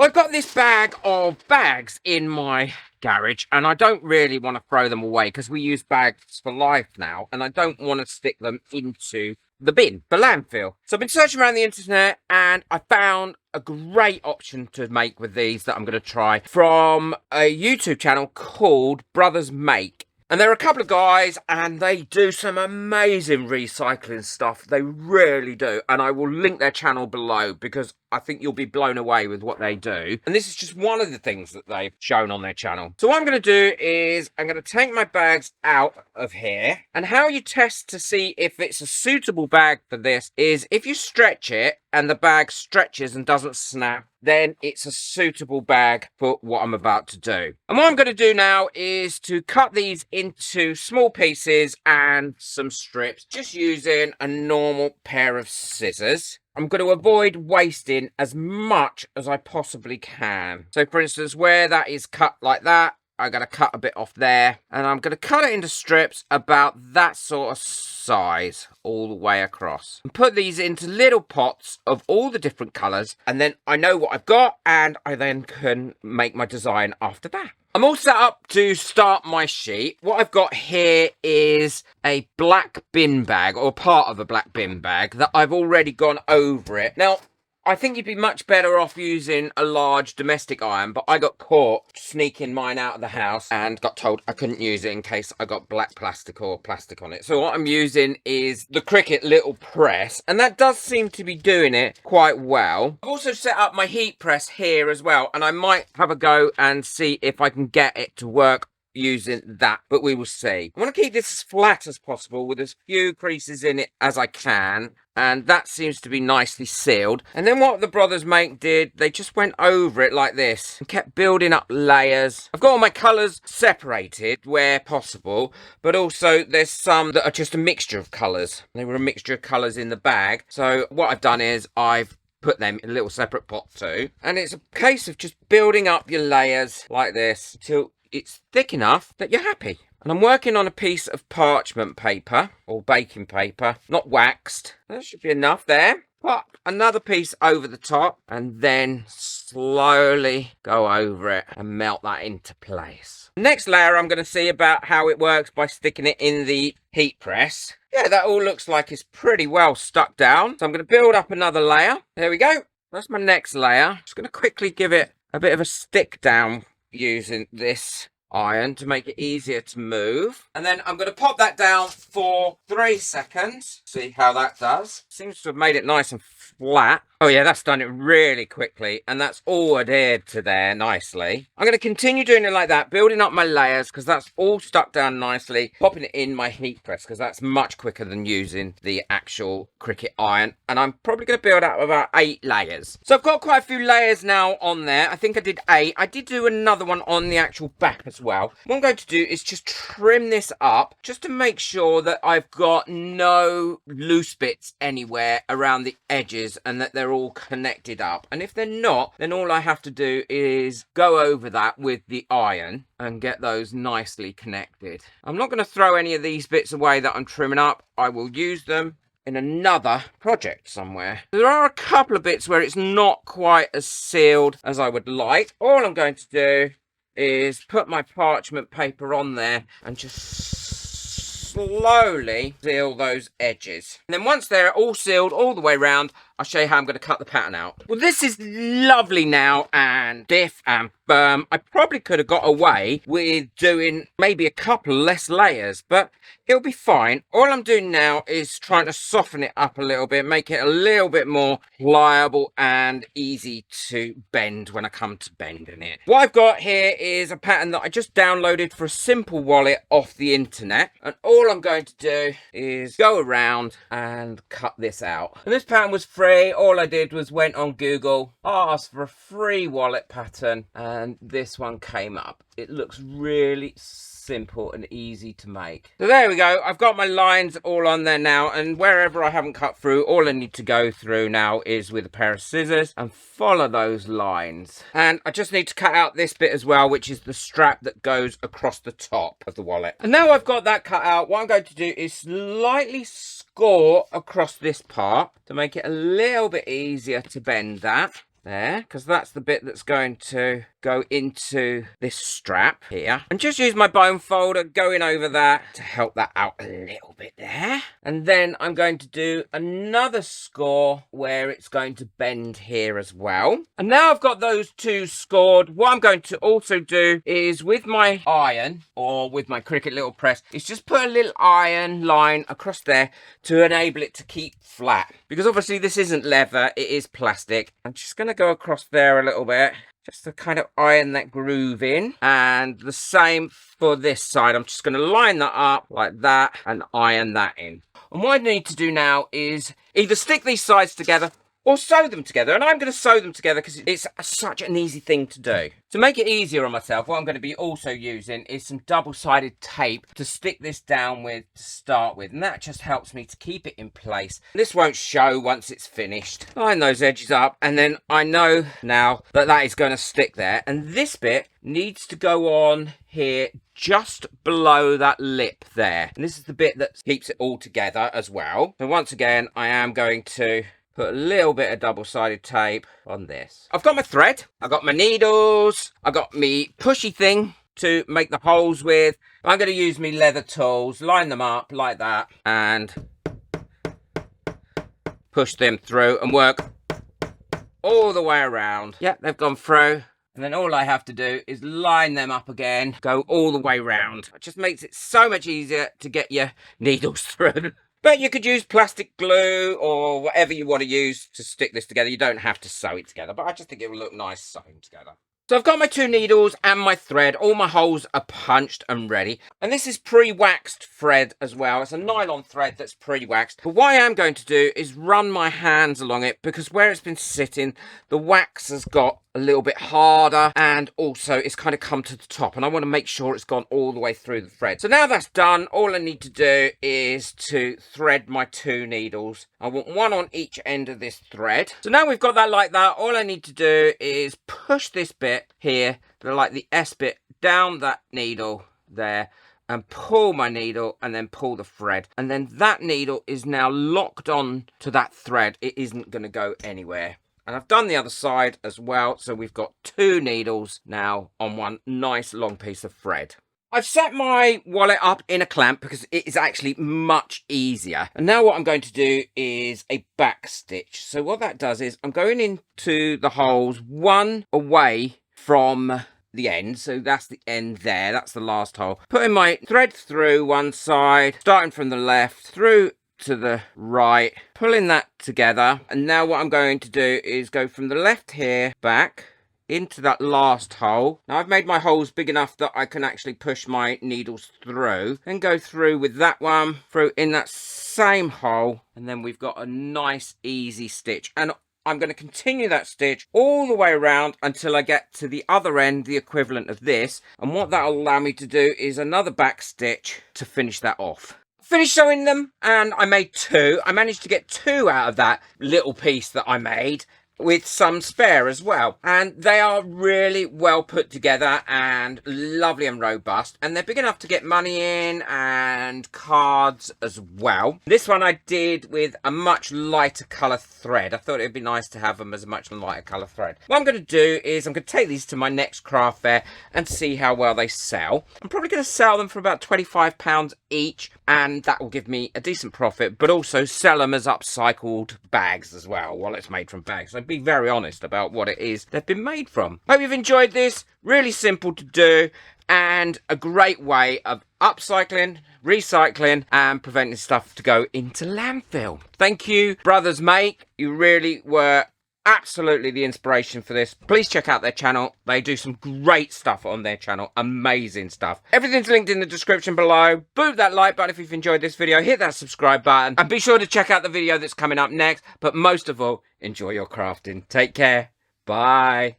I've got this bag of bags in my garage and I don't really want to throw them away because we use bags for life now and I don't want to stick them into the bin, the landfill. So I've been searching around the internet and I found a great option to make with these that I'm going to try from a YouTube channel called Brothers Make. And there are a couple of guys and they do some amazing recycling stuff. They really do. And I will link their channel below because I think you'll be blown away with what they do. And this is just one of the things that they've shown on their channel. So what I'm going to do is I'm going to take my bags out of here. And how you test to see if it's a suitable bag for this is if you stretch it and the bag stretches and doesn't snap, then it's a suitable bag for what I'm about to do. And what I'm going to do now is to cut these into small pieces and some strips, just using a normal pair of scissors. I'm going to avoid wasting as much as I possibly can. So for instance, where that is cut like that, I'm going to cut a bit off there and I'm going to cut it into strips about that sort of size all the way across and put these into little pots of all the different colours, and then I know what I've got and I then can make my design after that. I'm all set up to start my sheet. What I've got here is a black bin bag, or part of a black bin bag, that I've already gone over it. Now, I think you'd be much better off using a large domestic iron, but I got caught sneaking mine out of the house and got told I couldn't use it in case I got black plastic or plastic on it. So what I'm using is the Cricut little press, and that does seem to be doing it quite well. I've also set up my heat press here as well, and I might have a go and see if I can get it to work using that, but we will see. I want to keep this as flat as possible with as few creases in it as I can, and that seems to be nicely sealed. And then what the Brothers Make did, they just went over it like this and kept building up layers. I've got all my colours separated where possible, but also there's some that are just a mixture of colours. They were a mixture of colours in the bag, so what I've done is I've put them in a little separate pot too, and it's a case of just building up your layers like this until it's thick enough that you're happy. And I'm working on a piece of parchment paper or baking paper, not waxed. That should be enough there. Pop another piece over the top and then slowly go over it and melt that into place. Next layer, I'm going to see about how it works by sticking it in the heat press. Yeah, that all looks like it's pretty well stuck down. So I'm going to build up another layer. There we go. That's my next layer. Just going to quickly give it a bit of a stick down using this iron to make it easier to move, and then I'm going to pop that down for 3 seconds, see how that does. Seems to have made it nice and flat. Oh yeah, that's done it really quickly, and that's all adhered to there nicely. I'm going to continue doing it like that, building up my layers because that's all stuck down nicely, popping it in my heat press because that's much quicker than using the actual Cricut iron, and I'm probably going to build up about 8 layers. So I've got quite a few layers now on there. I think I did 8. I did do another one on the actual back as well. What I'm going to do is just trim this up just to make sure that I've got no loose bits anywhere around the edges and that they're all connected up. And if they're not, then all I have to do is go over that with the iron and get those nicely connected. I'm not going to throw any of these bits away that I'm trimming up. I will use them in another project somewhere. There are a couple of bits where it's not quite as sealed as I would like. All I'm going to do is put my parchment paper on there and just slowly seal those edges. And then once they're all sealed all the way around, I'll show you how I'm going to cut the pattern out. Well, this is lovely now and stiff and firm. I probably could have got away with doing maybe a couple less layers, but it'll be fine. All I'm doing now is trying to soften it up a little bit, make it a little bit more pliable and easy to bend when I come to bending it. What I've got here is a pattern that I just downloaded for a simple wallet off the internet, and all I'm going to do is go around and cut this out. And this pattern was free. All I did was went on Google, asked for a free wallet pattern, and this one came up. It looks really simple and easy to make. So there we go. I've got my lines all on there now, and wherever I haven't cut through, all I need to go through now is with a pair of scissors and follow those lines. And I just need to cut out this bit as well, which is the strap that goes across the top of the wallet. And now I've got that cut out, what I'm going to do is slightly score across this part to make it a little bit easier to bend that. there, because that's the bit that's going to go into this strap here. And just use my bone folder going over that to help that out a little bit there. And then I'm going to do another score where it's going to bend here as well. And now I've got those two scored, what I'm going to also do is with my iron, or with my Cricut little press, is just put a little iron line across there to enable it to keep flat. Because obviously this isn't leather, it is plastic. I'm just going to go across there a little bit, just to kind of iron that groove in. And the same for this side. I'm just going to line that up like that and iron that in. And what I need to do now is either stick these sides together or sew them together. And I'm going to sew them together because it's such an easy thing to do. To make it easier on myself, what I'm going to be also using is some double-sided tape to stick this down with to start with. And that just helps me to keep it in place. This won't show once it's finished. Line those edges up, and then I know now that that is going to stick there. And this bit needs to go on here just below that lip there. And this is the bit that keeps it all together as well. So once again, I am going to put a little bit of double-sided tape on this. I've got my thread, I've got my needles, I've got me pushy thing to make the holes with. I'm going to use me leather tools, line them up like that, and push them through and work all the way around. Yeah, they've gone through. And then all I have to do is line them up again, go all the way round. It just makes it so much easier to get your needles through. But you could use plastic glue or whatever you want to use to stick this together. You don't have to sew it together, but I just think it will look nice sewn together. So I've got my two needles and my thread. All my holes are punched and ready. And this is pre-waxed thread as well. It's a nylon thread that's pre-waxed. But what I am going to do is run my hands along it, because where it's been sitting, the wax has got a little bit harder, and also it's kind of come to the top, and I want to make sure it's gone all the way through the thread. So now that's done, all I need to do is to thread my two needles. I want one on each end of this thread. So now we've got that like that, all I need to do is push this bit here, like the S bit, down that needle there, and pull my needle, and then pull the thread, and then that needle is now locked on to that thread. It isn't going to go anywhere. And I've done the other side as well, so we've got two needles now on one nice long piece of thread. I've set my wallet up in a clamp because it is actually much easier. And now what I'm going to do is a back stitch. So what that does is I'm going into the holes one away from the end. So that's the end there, that's the last hole. Putting my thread through one side, starting from the left, through to the right, pulling that together. And now what I'm going to do is go from the left here back into that last hole. Now I've made my holes big enough that I can actually push my needles through, then go through with that one through in that same hole, and then we've got a nice easy stitch. And I'm going to continue that stitch all the way around until I get to the other end, the equivalent of this. And what that will allow me to do is another back stitch to finish that off. Finished sewing them, and I made two. I managed to get two out of that little piece that I made, with some spare as well. And they are really well put together and lovely and robust. And they're big enough to get money in and cards as well. This one I did with a much lighter colour thread. I thought it'd be nice to have them as a much lighter colour thread. What I'm going to do is I'm going to take these to my next craft fair and see how well they sell. I'm probably going to sell them for about £25 each, and that will give me a decent profit, but also sell them as upcycled bags as well, while it's made from bags. So be very honest about what it is they've been made from. Hope you've enjoyed this. Really simple to do, and a great way of upcycling, recycling, and preventing stuff to go into landfill. Thank you, Brothers Make. You really were absolutely the inspiration for this. Please check out their channel. They do some great stuff on their channel. Amazing stuff. Everything's linked in the description below. Boot that like button if you've enjoyed this video. Hit that subscribe button. And be sure to check out the video that's coming up next. But most of all, enjoy your crafting. Take care. Bye.